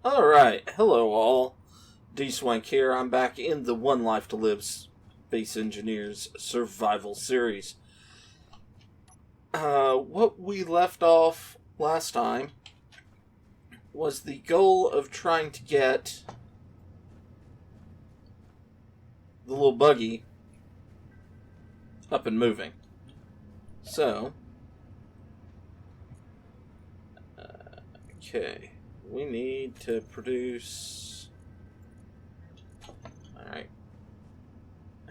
Alright, hello all. D-Swank here. I'm back in the One Life to Live Space Engineers Survival Series. What we left off last time was the goal of trying to get the little buggy up and moving. So, okay. We need to produce... Alright.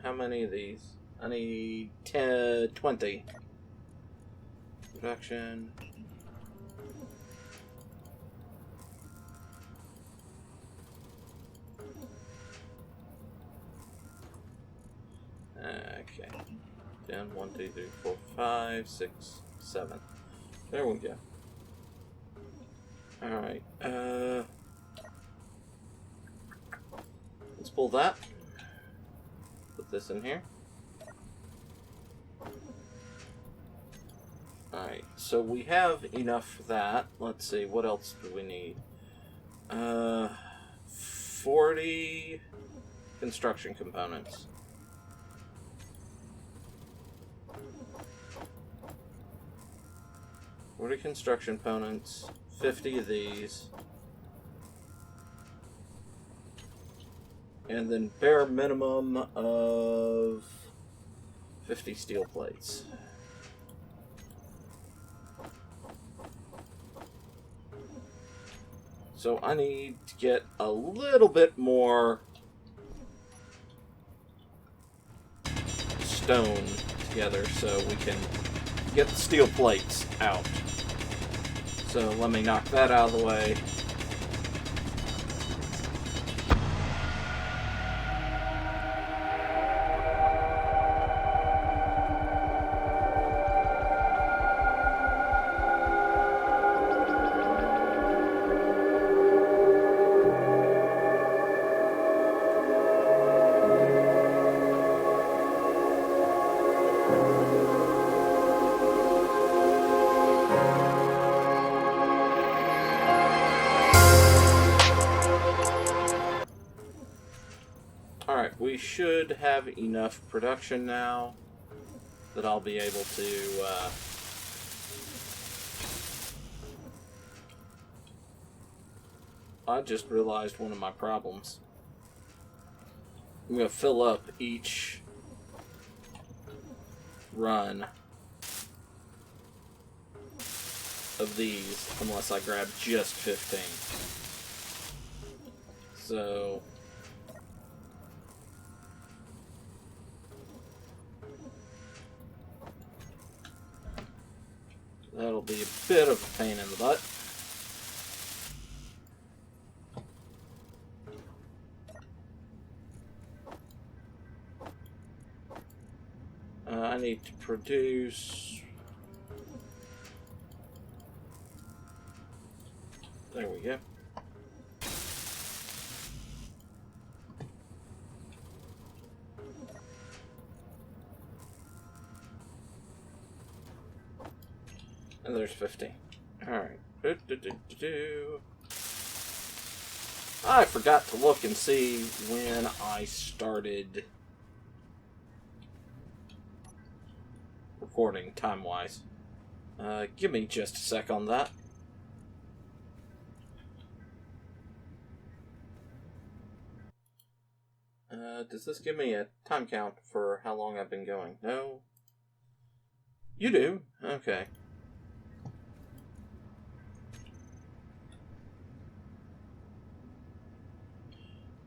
How many of these? I need 20. Production. Okay. Down 1, 2, 3, 4, 5, 6, 7. There we go. Alright, let's pull that. Put this in here. Alright, so we have enough for that. Let's see, what else do we need? 40 construction components. Construction components. 50 of these. And then bare minimum of 50 steel plates. So I need to get a little bit more stone together so we can get the steel plates out. So let me knock that out of the way. We should have enough production now that I'll be able to I just realized one of my problems. I'm going to fill up each run of these unless I grab just 15. So that'll be a bit of a pain in the butt. I need to produce... There we go. And there's 50. Alright. I forgot to look and see when I started recording time-wise. Give me just a sec on that. Does this give me a time count for how long I've been going? No? You do? Okay.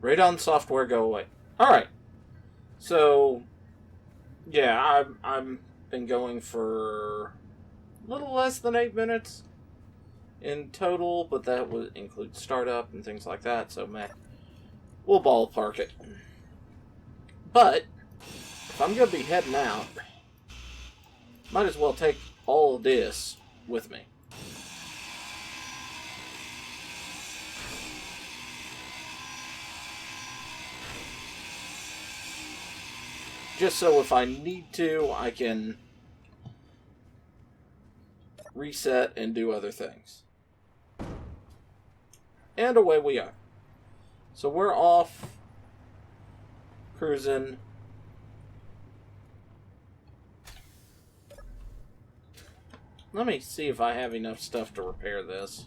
Radon software, go away. Alright. So, yeah, I've been going for a little less than 8 minutes in total, but that would include startup and things like that, so meh. We'll ballpark it. But, if I'm going to be heading out, might as well take all of this with me. Just so if I need to, I can reset and do other things. And away we are. So we're off, cruising. Let me see if I have enough stuff to repair this.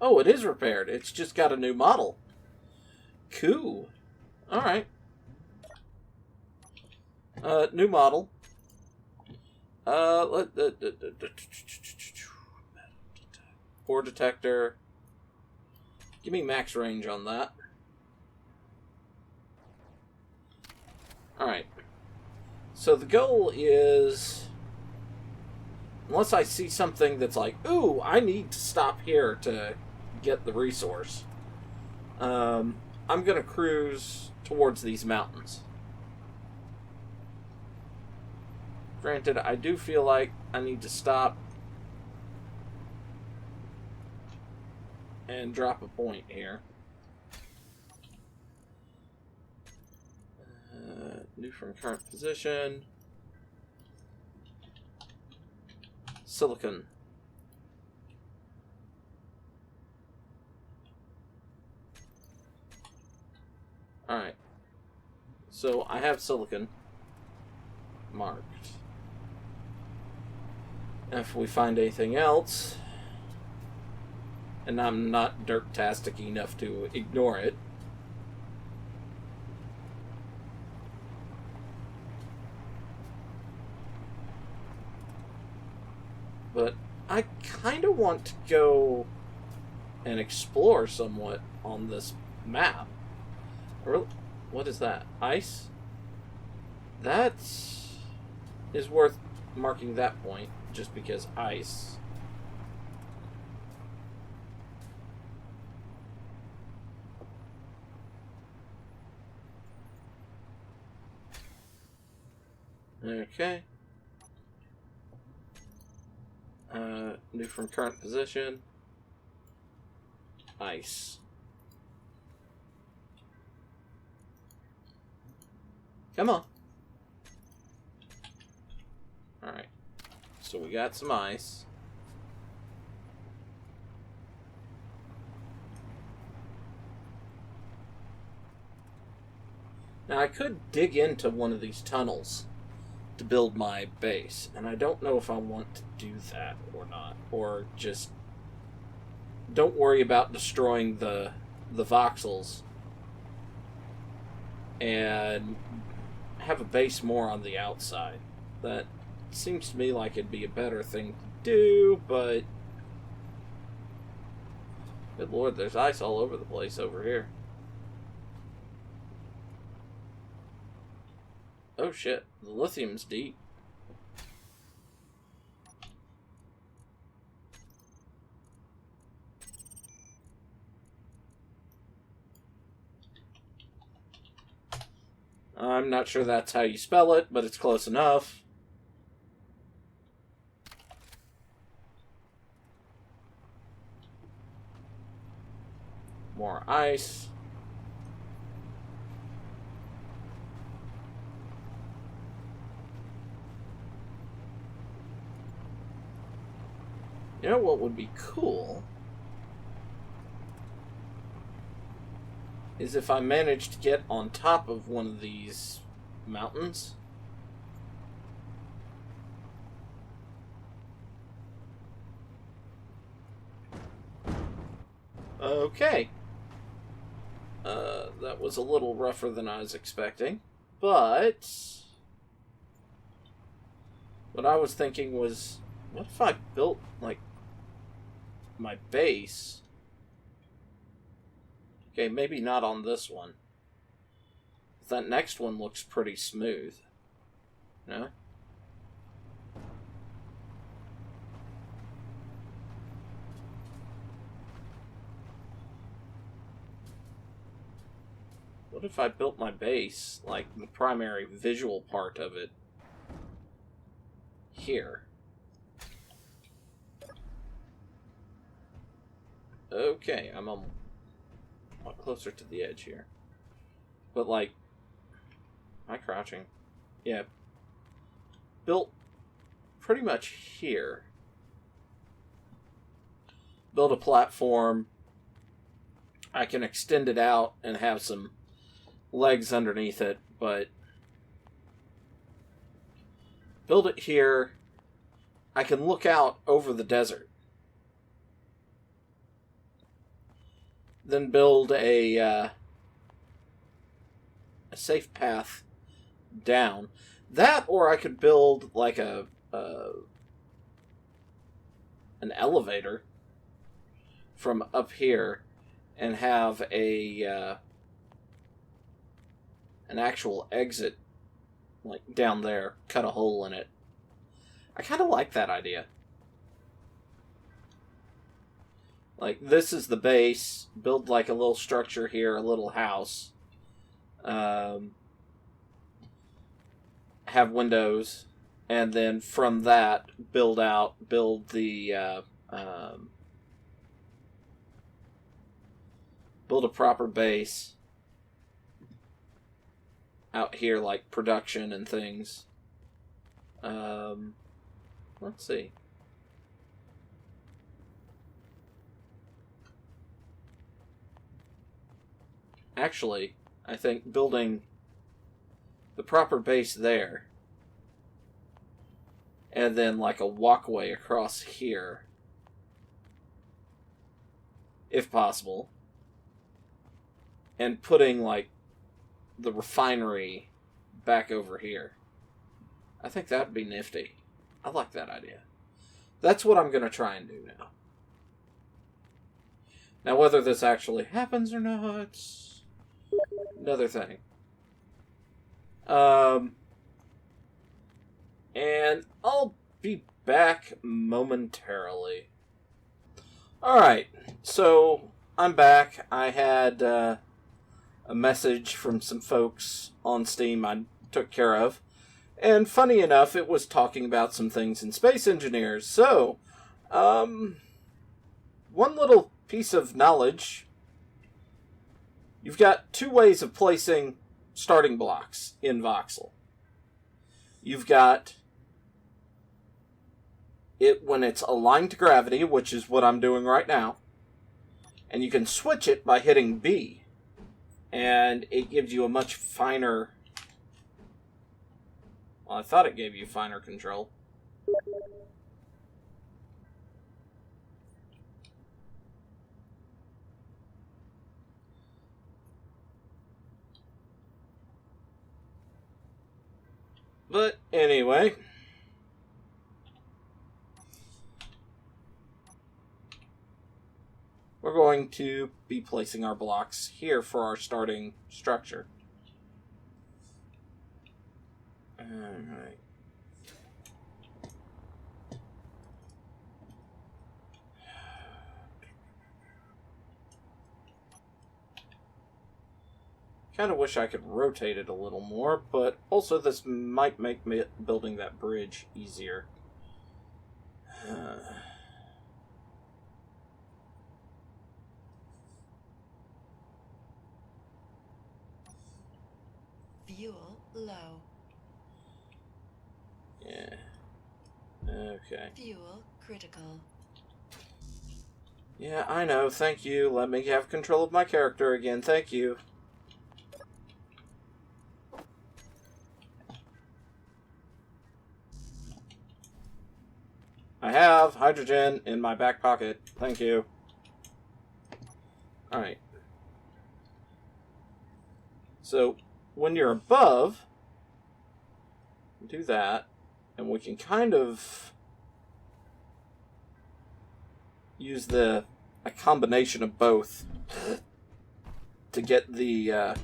Oh, it is repaired. It's just got a new model. Cool. Alright. New model. Core detector. Give me max range on that. Alright. So the goal is, unless I see something that's like, ooh, I need to stop here to get the resource, I'm going to cruise towards these mountains. Granted, I do feel like I need to stop and drop a point here. New from current position. Silicon. Alright. So I have silicon marked. If we find anything else, and I'm not dirt-tastic enough to ignore it, but I kind of want to go and explore somewhat on this map. What is that? Ice? That is worth marking that point, just because ice. Okay. New from current position. Ice. Come on. Alright. So we got some ice. Now I could dig into one of these tunnels to build my base, and I don't know if I want to do that or not, or just don't worry about destroying the voxels and have a base more on the outside. That seems to me like it'd be a better thing to do, but good lord, there's ice all over the place over here. Oh shit, the lithium's deep. I'm not sure that's how you spell it, but it's close enough. More ice. You know what would be cool? Is if I managed to get on top of one of these mountains. Okay. That was a little rougher than I was expecting, but what I was thinking was, what if I built, like, my base? Okay, maybe not on this one. That next one looks pretty smooth. No? What if I built my base, like the primary visual part of it, here? Okay, I'm a lot closer to the edge here. But like, am I crouching? Yeah. Built pretty much here. build a platform. I can extend it out and have some legs underneath it, but build it here. I can look out over the desert. Then build a safe path down. That, or I could build like an elevator from up here and have an actual exit like down there, cut a hole in it. I kind of like that idea. Like, this is the base. Build like a little structure here, a little house. Have windows, and then from that build the build a proper base out here, like production and things. Let's see. Actually, I think building the proper base there, and then like a walkway across here, if possible, and putting like the refinery back over here. I think that would be nifty. I like that idea. That's what I'm going to try and do now. Now, whether this actually happens or not, another thing. And I'll be back momentarily. Alright, so I'm back. I had a message from some folks on Steam I took care of. And funny enough, it was talking about some things in Space Engineers. So, one little piece of knowledge. You've got two ways of placing starting blocks in voxel. You've got it when it's aligned to gravity, which is what I'm doing right now. And you can switch it by hitting B. And it gives you a much finer... Well, I thought it gave you finer control. But anyway, we're going to be placing our blocks here for our starting structure. Alright. Kind of wish I could rotate it a little more, but also this might make building that bridge easier. Fuel low. Yeah. Okay. Fuel critical. Yeah, I know. Thank you. Let me have control of my character again. Thank you. I have hydrogen in my back pocket. Thank you. Alright. So, when you're above, do that, and we can kind of use a combination of both to get the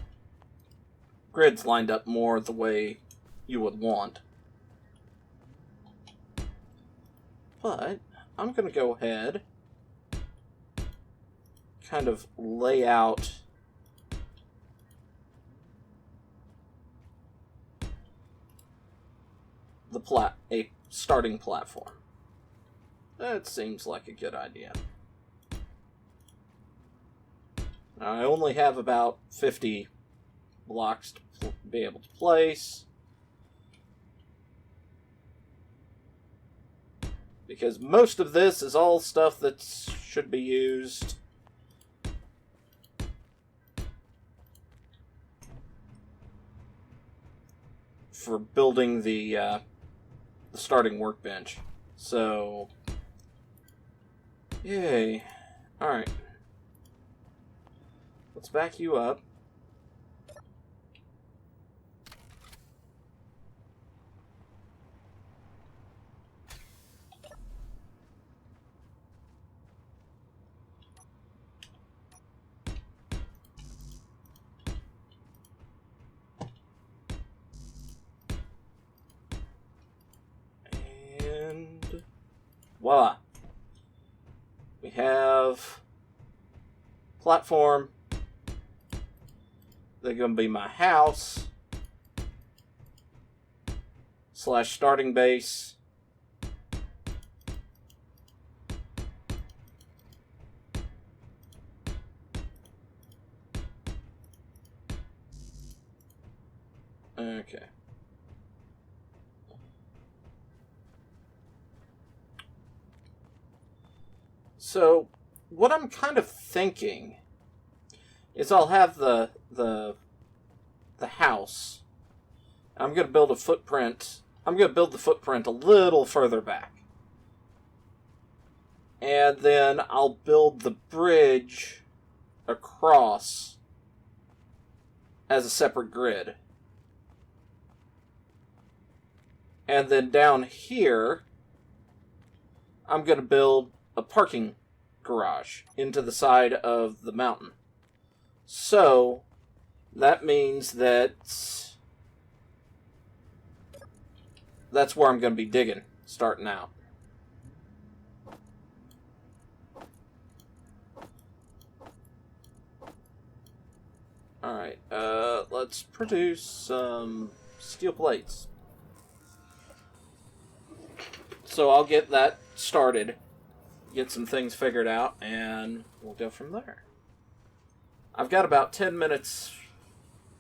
grids lined up more the way you would want. But I'm going to go ahead, kind of lay out a starting platform. That seems like a good idea. Now, I only have about 50 blocks to be able to place, because most of this is all stuff that's should be used. For building the starting workbench. So, yay. Alright. Let's back you up. And voila. We have platform. They're going to be my house / starting base. Okay. So, what I'm kind of thinking is I'll have the house. I'm going to build a footprint. I'm going to build the footprint a little further back. And then I'll build the bridge across as a separate grid. And then down here, I'm going to build a parking garage into the side of the mountain. So, that means that's where I'm going to be digging, starting out. Alright, let's produce some steel plates. So I'll get that started, get some things figured out, and we'll go from there. I've got about 10 minutes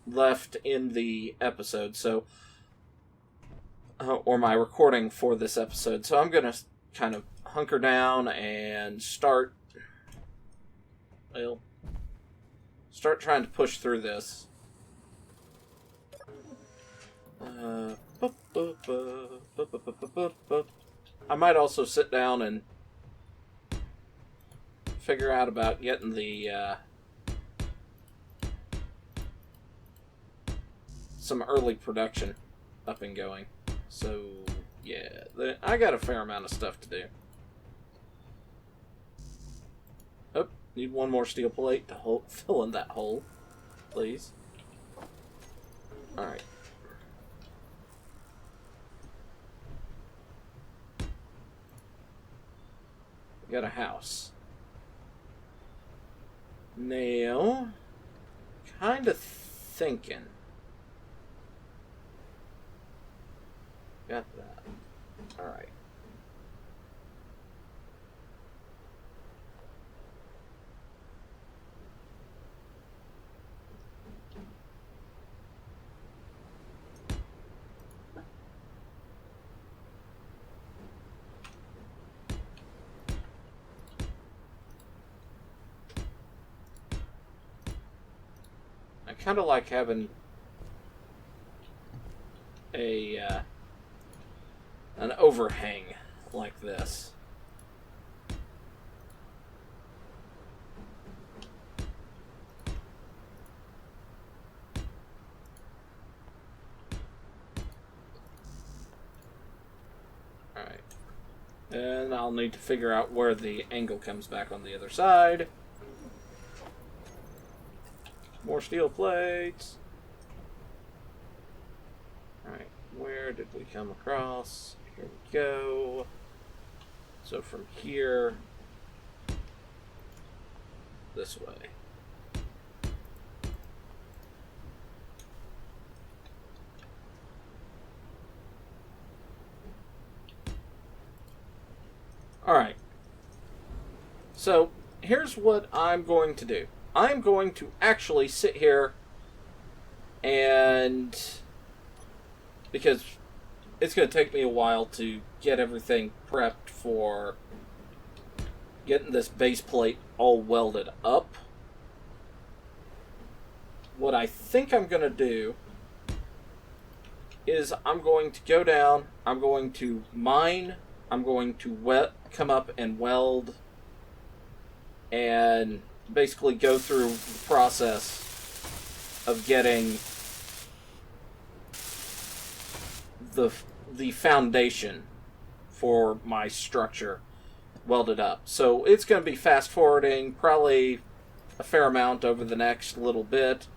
left in the episode, so or my recording for this episode, so I'm going to kind of hunker down and start trying to push through this. I might also sit down and figure out about getting the some early production up and going. So, yeah, I got a fair amount of stuff to do. Oh, need one more steel plate to fill in that hole, please. Alright. We got a house. Now, kind of thinking. Got that. Alright. I kind of like having an overhang like this. Alright. And I'll need to figure out where the angle comes back on the other side. More steel plates. Alright, where did we come across? Here we go. So from here, this way. Alright. So, here's what I'm going to do. I'm going to actually sit here and, because it's going to take me a while to get everything prepped for getting this base plate all welded up. What I think I'm going to do is I'm going to go down, I'm going to mine, I'm going to come up and weld, and basically go through the process of getting the foundation for my structure welded up. So it's going to be fast forwarding, probably a fair amount over the next little bit,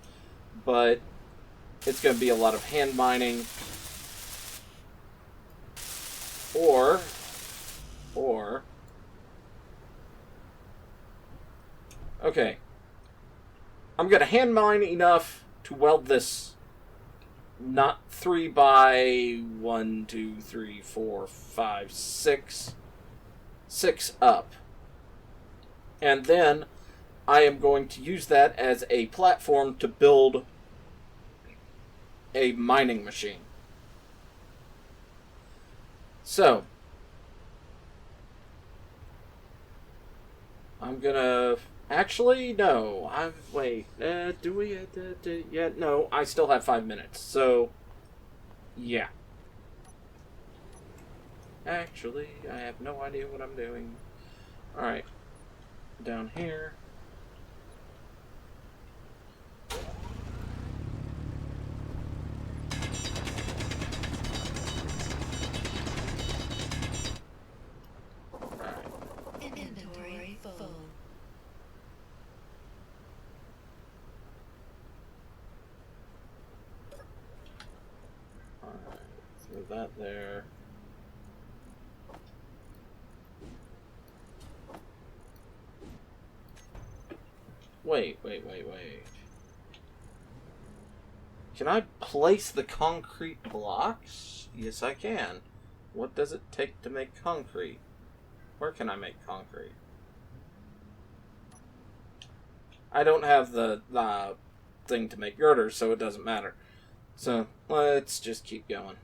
but it's going to be a lot of hand mining, or okay, I'm going to hand mine enough to weld this not 3 by 1, 2, 3, 4, 5, 6 up. And then I am going to use that as a platform to build a mining machine. So, I'm gonna... Actually, no. Wait. Do we... yeah, no. I still have 5 minutes. So, yeah. Actually, I have no idea what I'm doing. Alright. Down here. Inventory full. Alright, let's move that there. Wait. Can I place the concrete blocks? Yes, I can. What does it take to make concrete? Where can I make concrete? I don't have the thing to make girders, so it doesn't matter. So, let's just keep going.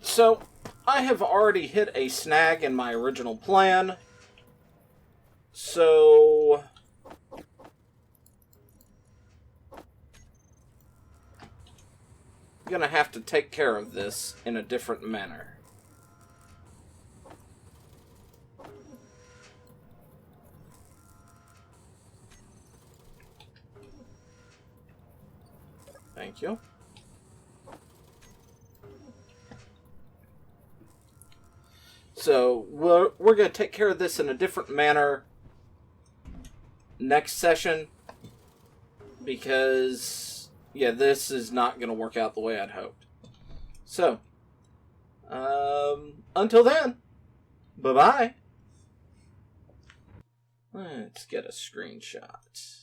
So, I have already hit a snag in my original plan. So, I'm gonna have to take care of this in a different manner. Thank you. So, we're going to take care of this in a different manner next session, because, yeah, this is not going to work out the way I'd hoped. So, until then, bye-bye. Let's get a screenshot.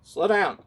Slow down.